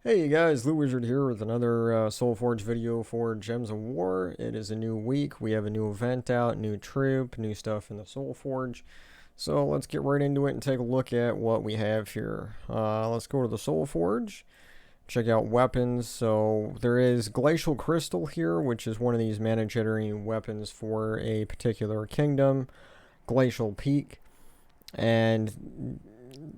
Hey guys, Lou Wizard here with another Soulforge video for Gems of War. It is a new week. We have a new event out, new troop, new stuff in the Soulforge. So let's get right into it and take a look at what we have here. Let's go to the Soulforge, check out weapons. So there is Glacial Crystal here, which is one of these mana generating weapons for a particular kingdom. Glacial Peak. And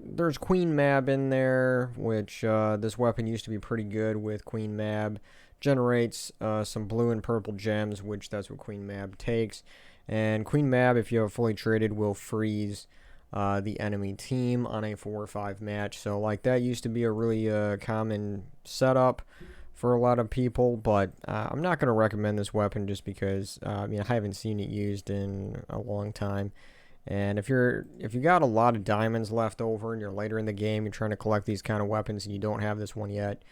there's Queen Mab in there, which this weapon used to be pretty good with Queen Mab. Generates some blue and purple gems, which that's what Queen Mab takes. And Queen Mab, if you have fully traded, will freeze the enemy team on a 4-5 match. So, like, that used to be a really common setup for a lot of people, but I'm not going to recommend this weapon just because I haven't seen it used in a long time. And if you got a lot of diamonds left over and you're later in the game, you're trying to collect these kind of weapons and you don't have this one yet,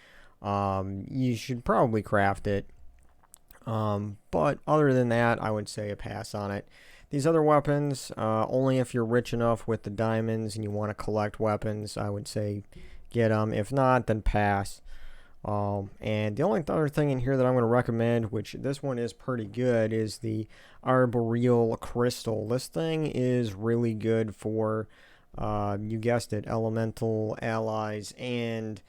you should probably craft it. But other than that, I would say a pass on it. These other weapons, only if you're rich enough with the diamonds and you want to collect weapons, I would say get them. If not, then pass. And the only other thing in here that I'm going to recommend, which this one is pretty good, is the Arboreal Crystal. This thing is really good for, you guessed it, elemental allies, and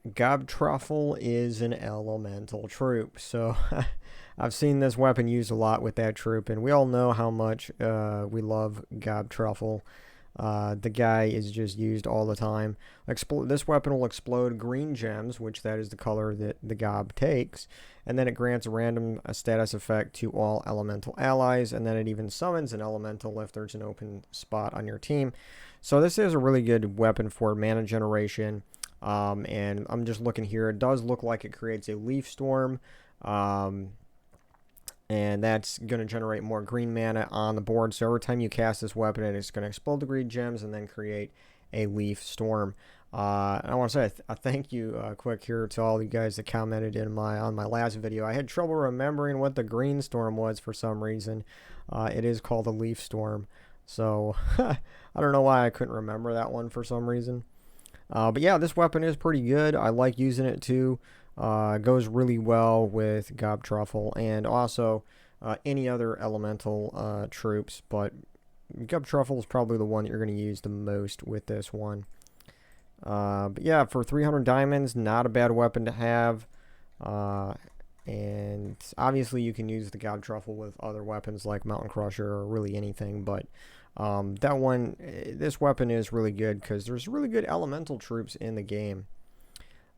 Gobtruffle is an elemental troop. So I've seen this weapon used a lot with that troop, and we all know how much we love Gobtruffle. The guy is just used all the time. This weapon will explode green gems, which that is the color that the gob takes, and then it grants a random status effect to all elemental allies, and then it even summons an elemental if there's an open spot on your team. So this is a really good weapon for mana generation, and I'm just looking here. It does look like it creates a leaf storm, and that's going to generate more green mana on the board. So every time you cast this weapon, it's going to explode the green gems and then create a leaf storm. And I want to say a thank you quick here to all you guys that commented on my last video. I had trouble remembering what the green storm was for some reason. It is called a leaf storm. So I don't know why I couldn't remember that one for some reason. But yeah, this weapon is pretty good. I like using it too. Goes really well with Gobtruffle and also any other elemental troops, but Gobtruffle is probably the one that you're going to use the most with this one. But yeah, for 300 diamonds, not a bad weapon to have. And obviously you can use the Gobtruffle with other weapons like Mountain Crusher or really anything, but this weapon is really good because there's really good elemental troops in the game.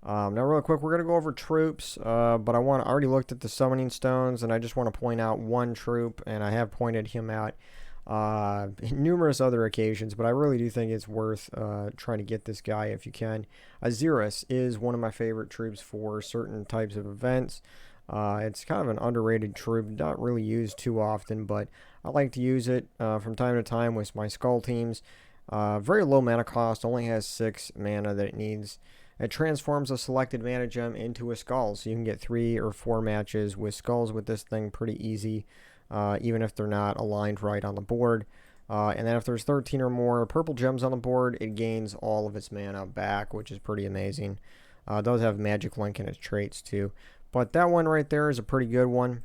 Now, real quick, we're going to go over troops, but I already looked at the summoning stones, and I just want to point out one troop, and I have pointed him out numerous other occasions, but I really do think it's worth trying to get this guy if you can. Azirus is one of my favorite troops for certain types of events. It's kind of an underrated troop, not really used too often, but I like to use it from time to time with my skull teams. Very low mana cost, only has 6 mana that it needs. It transforms a selected mana gem into a skull, so you can get 3 or 4 matches with skulls with this thing pretty easy, even if they're not aligned right on the board. And then if there's 13 or more purple gems on the board, it gains all of its mana back, which is pretty amazing. It does have Magic Link in its traits too. But that one right there is a pretty good one.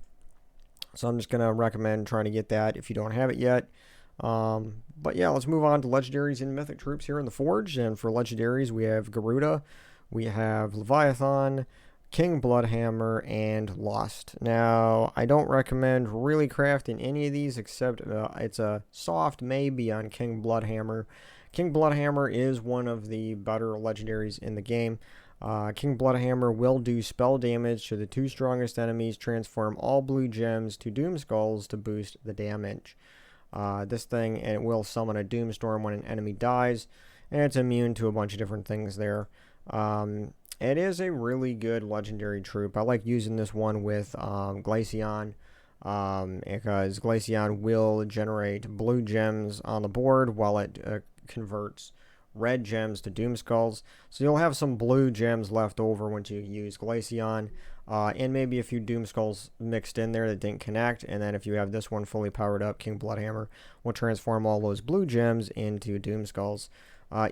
So I'm just going to recommend trying to get that if you don't have it yet. But yeah, let's move on to legendaries and mythic troops here in the Forge. And for legendaries, we have Garuda, we have Leviathan, King Bloodhammer, and Lust. Now, I don't recommend really crafting any of these except it's a soft maybe on King Bloodhammer. King Bloodhammer is one of the better legendaries in the game. King Bloodhammer will do spell damage to the 2 strongest enemies, transform all blue gems to Doom Skulls to boost the damage. This thing, and it will summon a Doomstorm when an enemy dies, and it's immune to a bunch of different things there. It is a really good legendary troop. I like using this one with Glaceon, because Glaceon will generate blue gems on the board while it converts red gems to Doom Skulls. So you'll have some blue gems left over once you use Glaceon. And maybe a few Doom Skulls mixed in there that didn't connect. And then if you have this one fully powered up, King Bloodhammer will transform all those blue gems into Doom Skulls.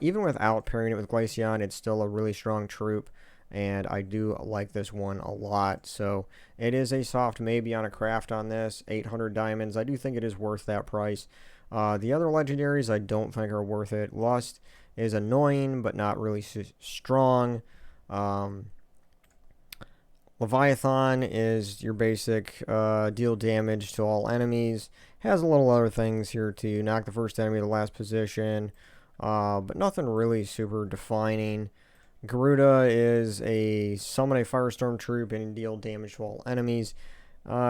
Even without pairing it with Glaceon, it's still a really strong troop, and I do like this one a lot. So it is a soft maybe on a craft on this. 800 diamonds. I do think it is worth that price. The other legendaries I don't think are worth it. Lust is annoying, but not really strong. Leviathan is your basic deal damage to all enemies. Has a little other things here to knock the first enemy to the last position, but nothing really super defining. Garuda is a summon a firestorm troop and deal damage to all enemies.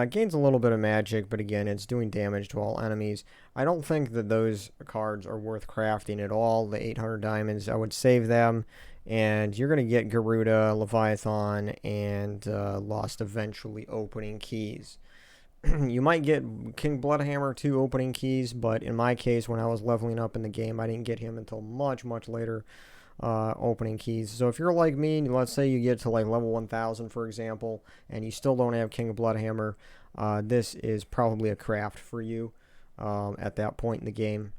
Gains a little bit of magic, but again, it's doing damage to all enemies. I don't think that those cards are worth crafting at all. The 800 diamonds, I would save them. And you're going to get Garuda, Leviathan, and Lost eventually opening keys. You might get King Bloodhammer 2 opening keys, but in my case, when I was leveling up in the game, I didn't get him until much, much later opening keys. So if you're like me, let's say you get to like level 1000, for example, and you still don't have King Bloodhammer, this is probably a craft for you at that point in the game.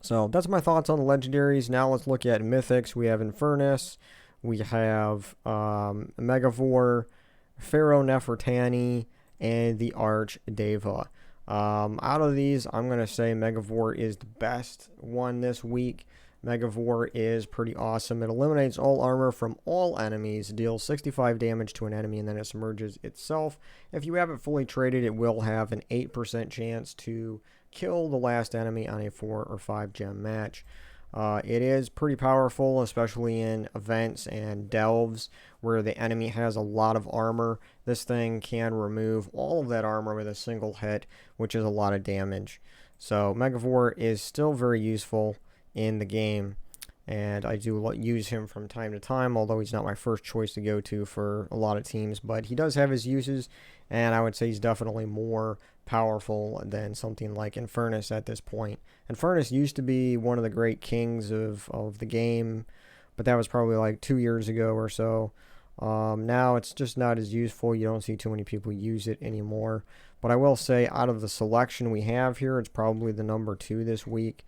So that's my thoughts on the legendaries. Now let's look at mythics. We have Infernus, we have Megavore, Pharaoh Nefertani, and the Archdeva. Out of these, I'm going to say Megavore is the best one this week. Megavore is pretty awesome. It eliminates all armor from all enemies, deals 65 damage to an enemy, and then it submerges itself. If you have it fully traded, it will have an 8% chance to kill the last enemy on a 4 or 5 gem match. It is pretty powerful, especially in events and delves where the enemy has a lot of armor. This thing can remove all of that armor with a single hit, which is a lot of damage. So Megavore is still very useful in the game, and I do use him from time to time, although he's not my first choice to go to for a lot of teams. But he does have his uses, and I would say he's definitely more powerful than something like Infernus at this point. Infernus used to be one of the great kings of the game, but that was probably like 2 years ago or so. Now it's just not as useful. You don't see too many people use it anymore. But I will say, out of the selection we have here, it's probably the number 2 this week.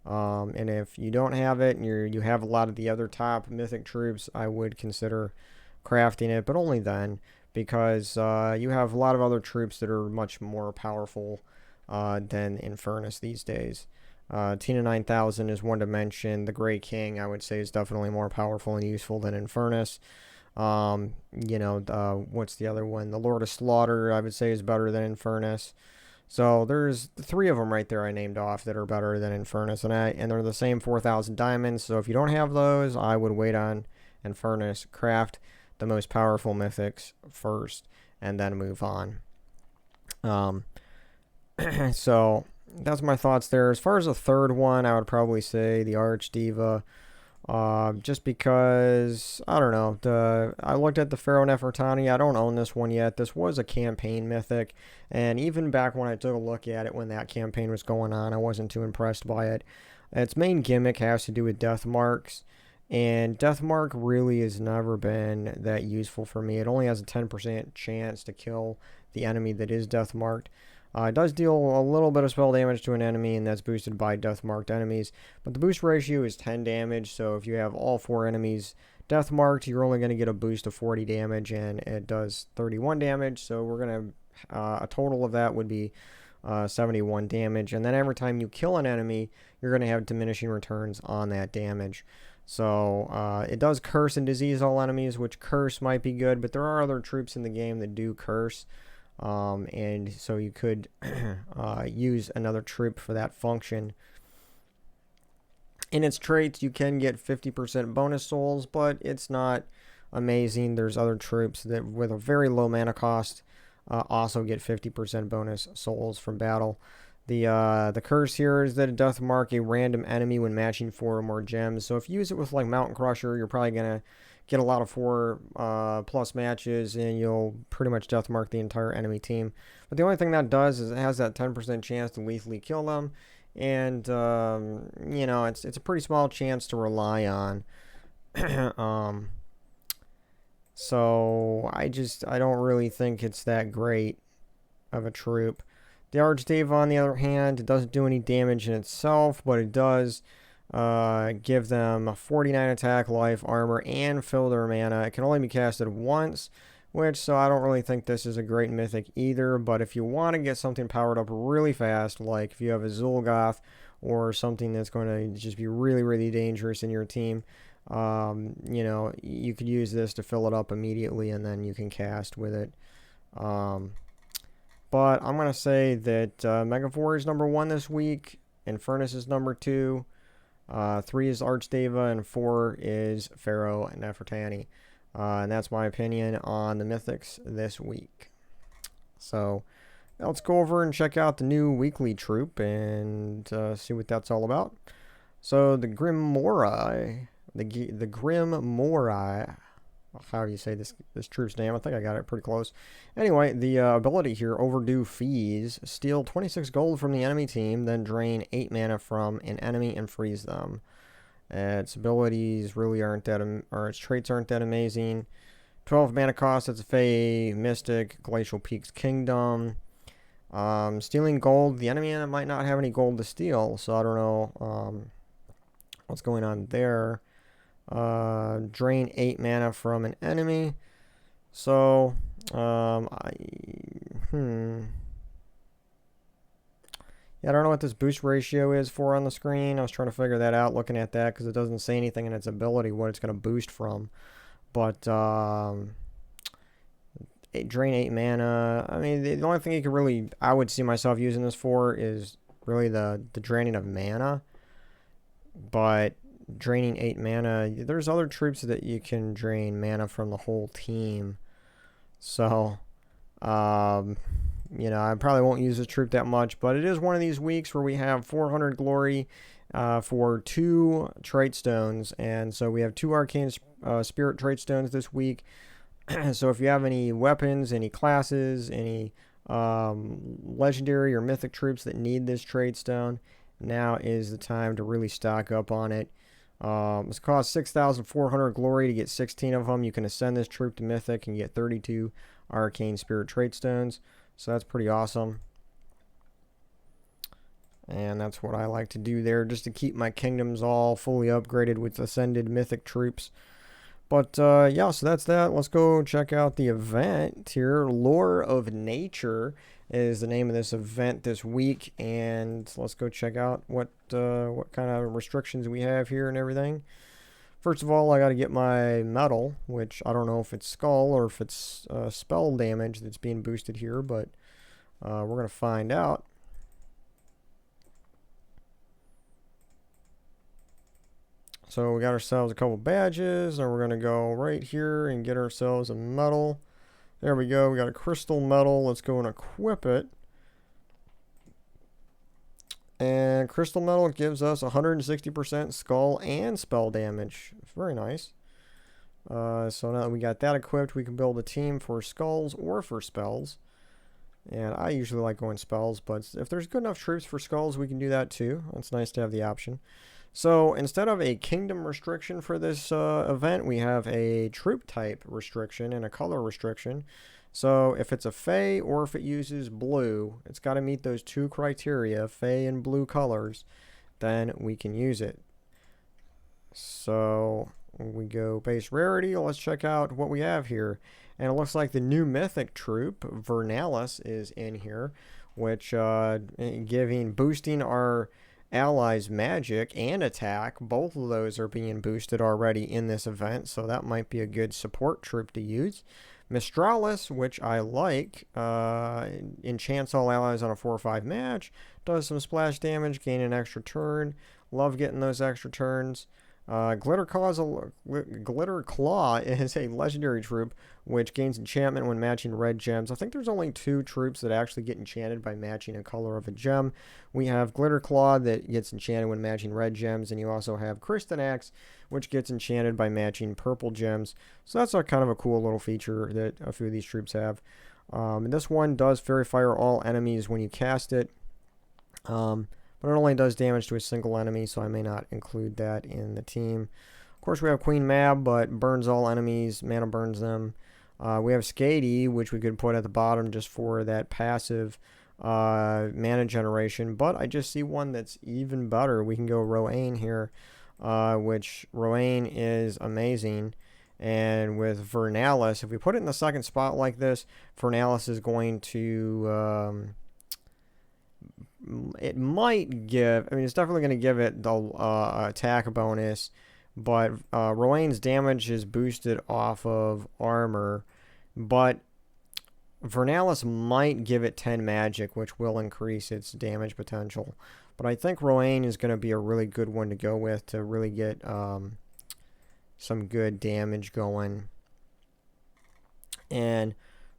And if you don't have it and you have a lot of the other top mythic troops, I would consider crafting it, but only then, because you have a lot of other troops that are much more powerful than Infernus these days. Tina 9000 is one to mention. The Grey King, I would say, is definitely more powerful and useful than Infernus. What's the other one? The Lord of Slaughter, I would say, is better than Infernus. So there's 3 of them right there I named off that are better than Infernus, and they're the same 4,000 diamonds. So if you don't have those, I would wait on Infernus, craft the most powerful mythics first, and then move on. So that's my thoughts there. As far as the third one, I would probably say the Archdeva. Just because, I don't know, I looked at the Pharaoh Nefertani. I don't own this one yet. This was a campaign mythic, and even back when I took a look at it when that campaign was going on, I wasn't too impressed by it. Its main gimmick has to do with death marks, and death mark really has never been that useful for me. It only has a 10% chance to kill the enemy that is death marked. It does deal a little bit of spell damage to an enemy, and that's boosted by death-marked enemies. But the boost ratio is 10 damage, so if you have all 4 enemies death-marked, you're only going to get a boost of 40 damage, and it does 31 damage. So we're going to, a total of that would be 71 damage. And then every time you kill an enemy, you're going to have diminishing returns on that damage. So it does curse and disease all enemies, which curse might be good, but there are other troops in the game that do curse. And so you could use another troop for that function. In its traits, you can get 50% bonus souls, but it's not amazing. There's other troops that, with a very low mana cost, also get 50% bonus souls from battle. The curse here is that it doth mark a random enemy when matching 4 or more gems. So if you use it with like Mountain Crusher, you're probably gonna get a lot of 4 plus matches, and you'll pretty much death mark the entire enemy team. But the only thing that does is it has that 10% chance to lethally kill them, and it's a pretty small chance to rely on. So I don't really think it's that great of a troop. The Archdeva, on the other hand, it doesn't do any damage in itself, but it does give them 49 attack, life, armor, and fill their mana. It can only be casted once, so I don't really think this is a great mythic either. But if you want to get something powered up really fast, like if you have a Zul'Goth or something that's going to just be really, really dangerous in your team, you could use this to fill it up immediately, and then you can cast with it. But I'm going to say that Megavore is number 1 this week, Infernus is number 2, 3 is Archdeva, and 4 is Pharaoh and Nefertani. And that's my opinion on the Mythics this week. So let's go over and check out the new weekly troop and see what that's all about. So the Grim Morai, the Grim Morai, how do you say this troop's name? I think I got it pretty close. Anyway, the ability here, Overdue Fees, steal 26 gold from the enemy team, then drain 8 mana from an enemy and freeze them. Its abilities really aren't that, or its traits aren't that amazing. 12 mana cost, it's a Fey, Mystic, Glacial Peaks Kingdom. Stealing gold, the enemy might not have any gold to steal, so I don't know what's going on there. Drain 8 mana from an enemy. So, yeah, I don't know what this boost ratio is for on the screen. I was trying to figure that out looking at that because it doesn't say anything in its ability what it's going to boost from. But, drain 8 mana. I mean, the only thing you could really, I would see myself using this for is really the draining of mana. But draining 8 mana, there's other troops that you can drain mana from the whole team. So, I probably won't use this troop that much, but it is one of these weeks where we have 400 glory for 2 trait stones, and so we have 2 arcane spirit trait stones this week. So if you have any weapons, any classes, any legendary or mythic troops that need this trait stone, now is the time to really stock up on it. It's cost 6,400 glory to get 16 of them. You can ascend this troop to mythic and get 32 arcane spirit trait stones. So that's pretty awesome. And that's what I like to do there, just to keep my kingdoms all fully upgraded with ascended mythic troops. But yeah, so that's that. Let's go check out the event here. Lore of Nature is the name of this event this week, and let's go check out what kind of restrictions we have here and everything. First of all, I got to get my medal, which I don't know if it's skull or if it's spell damage that's being boosted here, but we're going to find out. So we got ourselves a couple badges, and we're going to go right here and get ourselves a medal. There we go. We got a crystal medal. Let's go and equip it. And crystal medal gives us 160% skull and spell damage. Very nice. So now that we got that equipped, we can build a team for skulls or for spells. And I usually like going spells, but if there's good enough troops for skulls, we can do that too. It's nice to have the option. So instead of a kingdom restriction for this event, we have a troop type restriction and a color restriction. So if it's a Fey or if it uses blue, it's got to meet those 2 criteria, Fey and blue colors, then we can use it. So we go base rarity. Let's check out what we have here. And it looks like the new mythic troop, Vernalis, is in here, which boosting our allies magic and attack. Both of those are being boosted already in this event, so that might be a good support troop to use. Mistralis, which I like, enchants all allies on a 4-5 match, does some splash damage, gain an extra turn. Love getting those extra turns. Glitter Claw is a legendary troop which gains enchantment when matching red gems. I think there's only 2 troops that actually get enchanted by matching a color of a gem. We have Glitter Claw that gets enchanted when matching red gems, and you also have Kristen Axe, which gets enchanted by matching purple gems. So that's a kind of a cool little feature that a few of these troops have. And this one does Fairy Fire all enemies when you cast it. But it only does damage to a single enemy, so I may not include that in the team. Of course, we have Queen Mab, but burns all enemies, mana burns them. We have Skady, which we could put at the bottom just for that passive mana generation, but I just see one that's even better. We can go Rowan here, which Rowan is amazing. And with Vernalis, if we put it in the second spot like this, Vernalis is going to... it might give... I mean, it's definitely going to give it the attack bonus, but Rowan's damage is boosted off of armor, but Vernalis might give it 10 magic, which will increase its damage potential. But I think Rowan is going to be a really good one to go with to really get some good damage going. And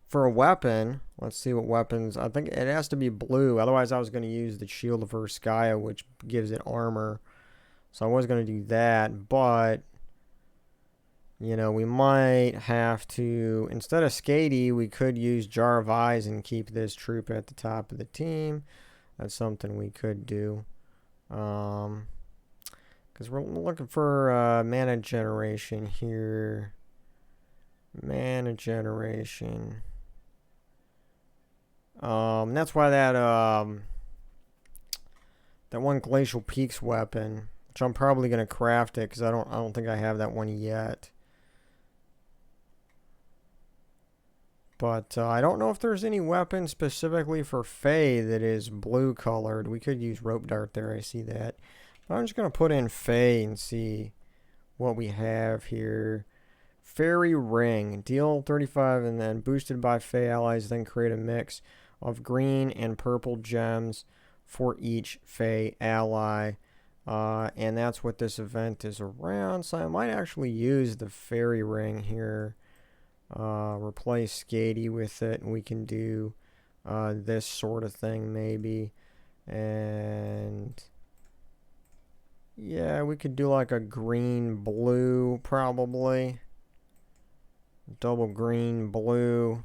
for a weapon, let's see what weapons. I think it has to be blue. Otherwise, I was going to use the Shield of Urskaya, which gives it armor. So I was going to do that, but... you know, we might have to, instead of Skady, we could use Jar of Eyes and keep this troop at the top of the team. That's something we could do. Because we're looking for mana generation here. Mana generation. That's why that one Glacial Peaks weapon, which I'm probably going to craft it because I don't think I have that one yet. But I don't know if there's any weapon specifically for Fae that is blue colored. We could use Rope Dart there, I see that. But I'm just going to put in Fae and see what we have here. Fairy Ring. Deal 35 and then boosted by Fae allies, then create a mix of green and purple gems for each Fae ally. And that's what this event is around. So I might actually use the Fairy Ring here. Replace Skady with it, and we can do this sort of thing maybe. And yeah, we could do like a green blue probably. Double green blue.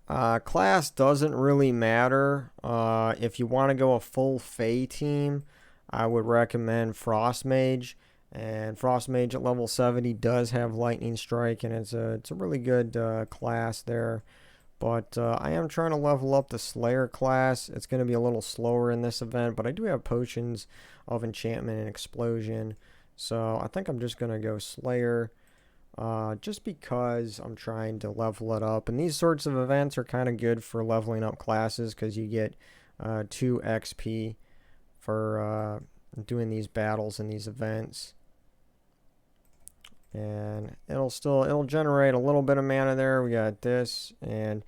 Class doesn't really matter. If you want to go a full Fae team, I would recommend Frost Mage. And Frost Mage at level 70 does have Lightning Strike, and it's a really good class there. But I am trying to level up the Slayer class. It's going to be a little slower in this event, but I do have Potions of Enchantment and Explosion. So I think I'm just going to go Slayer, just because I'm trying to level it up. And these sorts of events are kind of good for leveling up classes because you get 2 XP for doing these battles and these events. And it'll generate a little bit of mana there. We got this, and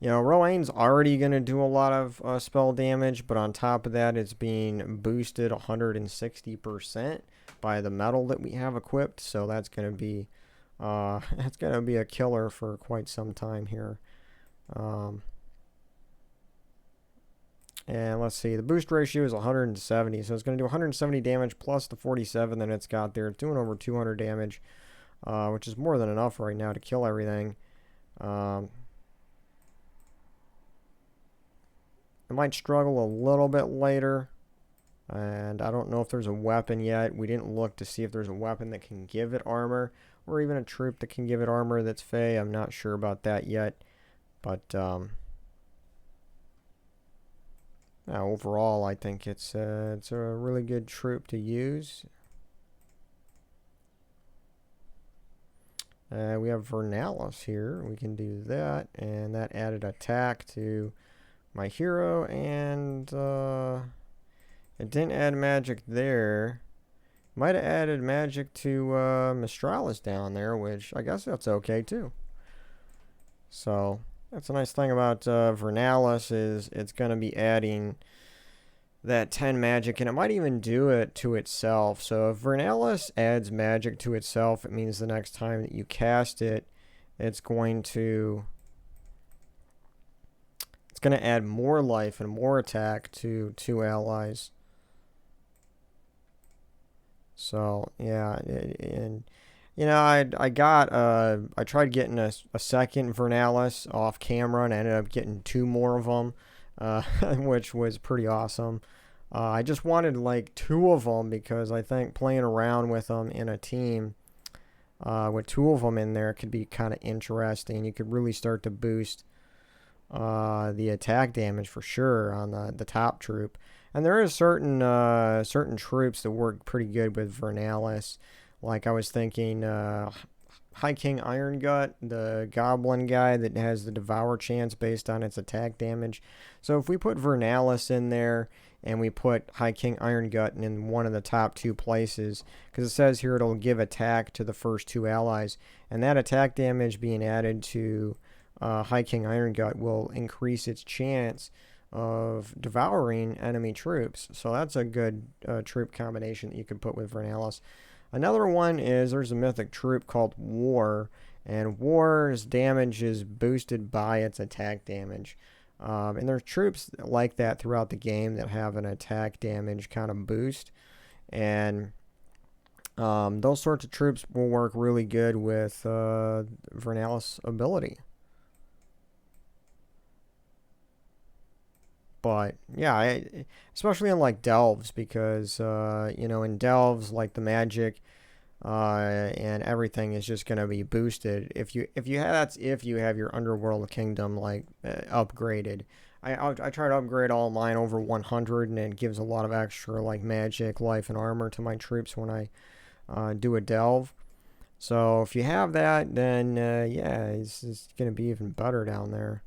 you know, Rowan's already going to do a lot of spell damage, but on top of that, it's being boosted 160% by the metal that we have equipped. So that's going to be a killer for quite some time here. And let's see, the boost ratio is 170, so it's going to do 170 damage plus the 47 that it's got there. It's doing over 200 damage, which is more than enough right now to kill everything. It might struggle a little bit later, and I don't know if there's a weapon yet. We didn't look to see if there's a weapon that can give it armor, or even a troop that can give it armor that's Fae. I'm not sure about that yet, but overall, I think it's a really good troop to use. We have Vernalis here. We can do that, and that added attack to my hero, and it didn't add magic there. Might have added magic to Mistralis down there, which I guess that's okay too. So that's a nice thing about Vernalis is it's going to be adding that 10 magic, and it might even do it to itself. So if Vernalis adds magic to itself, it means the next time that you cast it, it's going to add more life and more attack to 2 allies. So yeah, and you know, I tried getting a second Vernalis off camera, and I ended up getting 2 more of them, which was pretty awesome. I just wanted like 2 of them because I think playing around with them in a team with 2 of them in there could be kind of interesting. You could really start to boost the attack damage for sure on the top troop. And there is certain troops that work pretty good with Vernalis. Like I was thinking, High King Iron Gut, the goblin guy that has the devour chance based on its attack damage. So if we put Vernalis in there and we put High King Iron Gut in one of the top two places, because it says here it'll give attack to the first two allies, and that attack damage being added to High King Iron Gut will increase its chance of devouring enemy troops. So that's a good troop combination that you could put with Vernalis. Another one is there's a mythic troop called War, and War's damage is boosted by its attack damage. And there's troops like that throughout the game that have an attack damage kind of boost. And those sorts of troops will work really good with Vernalis' ability. But yeah, especially in like delves, because in delves, like the magic and everything is just going to be boosted if you have that's if you have your underworld kingdom like upgraded. I try to upgrade all mine over 100, and it gives a lot of extra like magic, life, and armor to my troops when I do a delve. So if you have that, then yeah, it's going to be even better down there.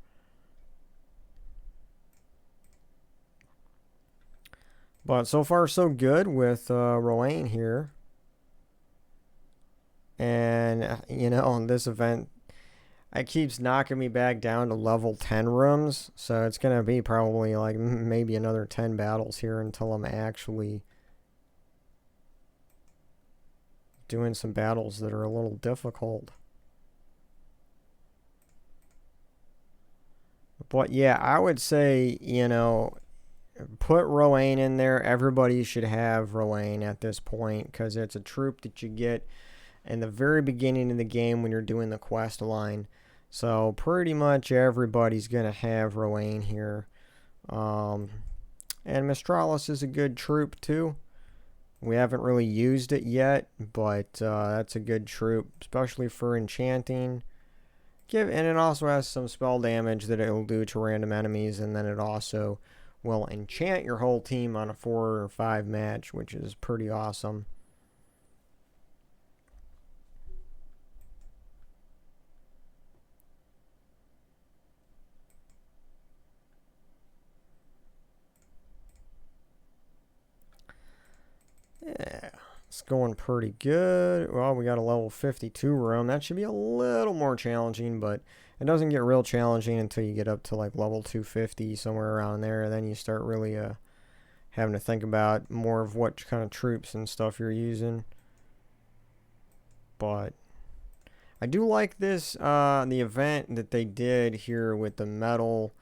But so far, so good with Rowan here. And, on this event, it keeps knocking me back down to level 10 rooms. So it's going to be probably like maybe another 10 battles here until I'm actually doing some battles that are a little difficult. But yeah, I would say, put Rowan in there. Everybody should have Rowan at this point because it's a troop that you get in the very beginning of the game when you're doing the quest line. So pretty much everybody's going to have Rowan here. And Mistralis is a good troop too. We haven't really used it yet, but that's a good troop, especially for enchanting. And it also has some spell damage that it will do to random enemies, and then it also will enchant your whole team on a 4 or 5 match, which is pretty awesome. Yeah, it's going pretty good. Well, we got a level 52 room. That should be a little more challenging, but it doesn't get real challenging until you get up to like level 250, somewhere around there. Then you start really having to think about more of what kind of troops and stuff you're using. But I do like this. The event that they did here with the metal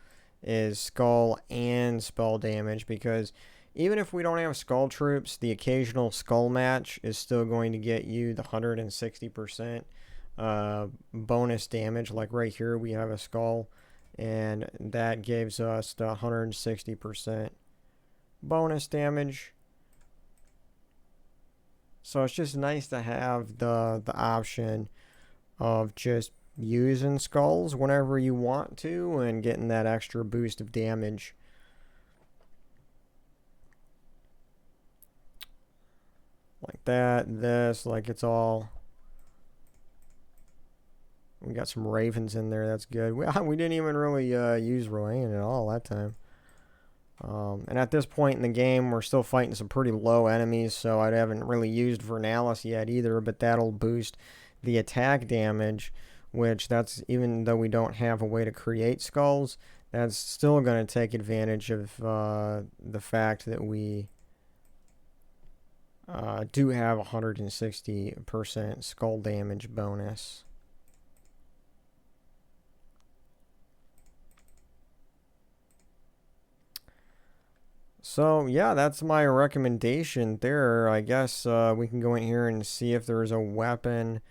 is skull and spell damage, because even if we don't have skull troops, the occasional skull match is still going to get you the 160% bonus damage. Like right here, we have a skull, and that gives us the 160% bonus damage. So it's just nice to have the option of just using skulls whenever you want to and getting that extra boost of damage. Like that, this, like it's all... We got some ravens in there, that's good. We didn't even really use Rowan at all that time. And at this point in the game, we're still fighting some pretty low enemies, so I haven't really used Vernalis yet either, but that'll boost the attack damage, which that's, even though we don't have a way to create skulls, that's still going to take advantage of the fact that we do have 160% skull damage bonus. So yeah, that's my recommendation there. I guess we can go in here and see if there's a weapon.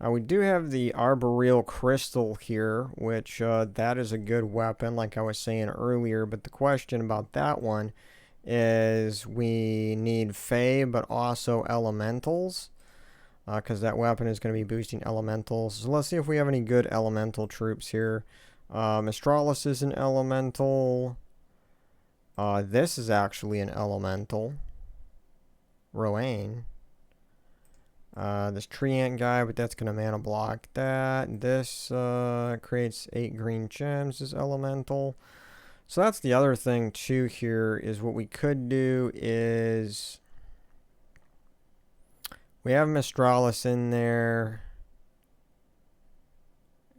We do have the arboreal crystal here, which that is a good weapon, like I was saying earlier. But the question about that one is we need Fae, but also elementals. because that weapon is going to be boosting elementals. So let's see if we have any good elemental troops here. Mistralis is an elemental. This is actually an elemental. Rowan. This tree ant guy, but that's going to mana block that. This creates 8 green gems as elemental. So that's the other thing too here, is what we could do is we have Mistralis in there.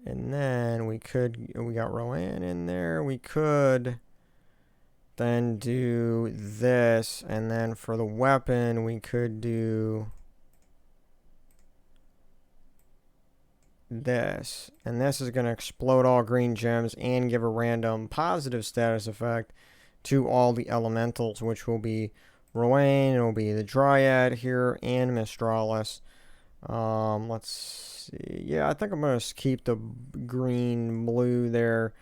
And then we got Rowan in there. We could then do this, and then for the weapon we could do this, and this is going to explode all green gems and give a random positive status effect to all the elementals, which will be Rowan, it'll be the Dryad here, and Mistralis. Let's see. Yeah, I think I'm going to keep the green blue there.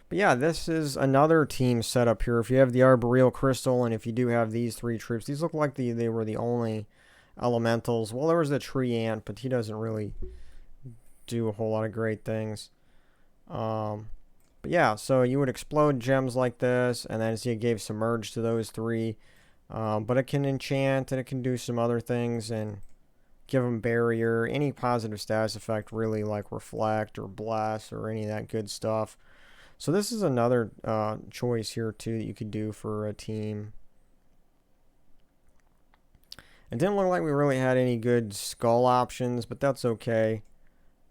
But yeah, this is another team setup here. If you have the Arboreal Crystal, and if you do have these 3 troops, these look like they were the only elementals. Well, there was the tree ant, but he doesn't really do a whole lot of great things. But yeah, so you would explode gems like this, and then see it gave Submerge to those 3. But it can enchant, and it can do some other things, and give them barrier, any positive status effect, really, like Reflect or Bless or any of that good stuff. So this is another choice here too that you could do for a team. It didn't look like we really had any good skull options, but that's okay.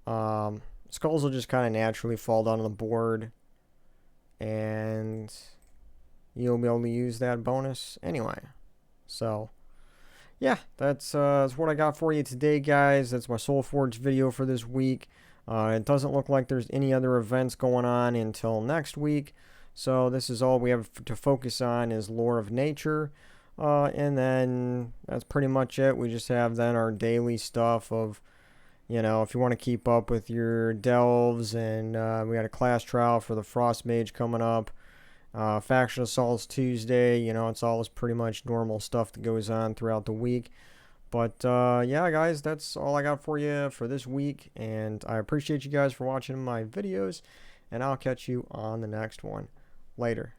Skulls will just kind of naturally fall down on the board, and you'll be able to use that bonus anyway. So yeah, that's what I got for you today, guys. That's my Soulforge video for this week. It doesn't look like there's any other events going on until next week. So this is all we have to focus on is Lore of Nature. And then that's pretty much it. We just have then our daily stuff of, if you want to keep up with your delves, and we got a class trial for the Frost Mage coming up. Faction Assaults Tuesday, it's all pretty much normal stuff that goes on throughout the week. But yeah, guys, that's all I got for you for this week, and I appreciate you guys for watching my videos, and I'll catch you on the next one. Later.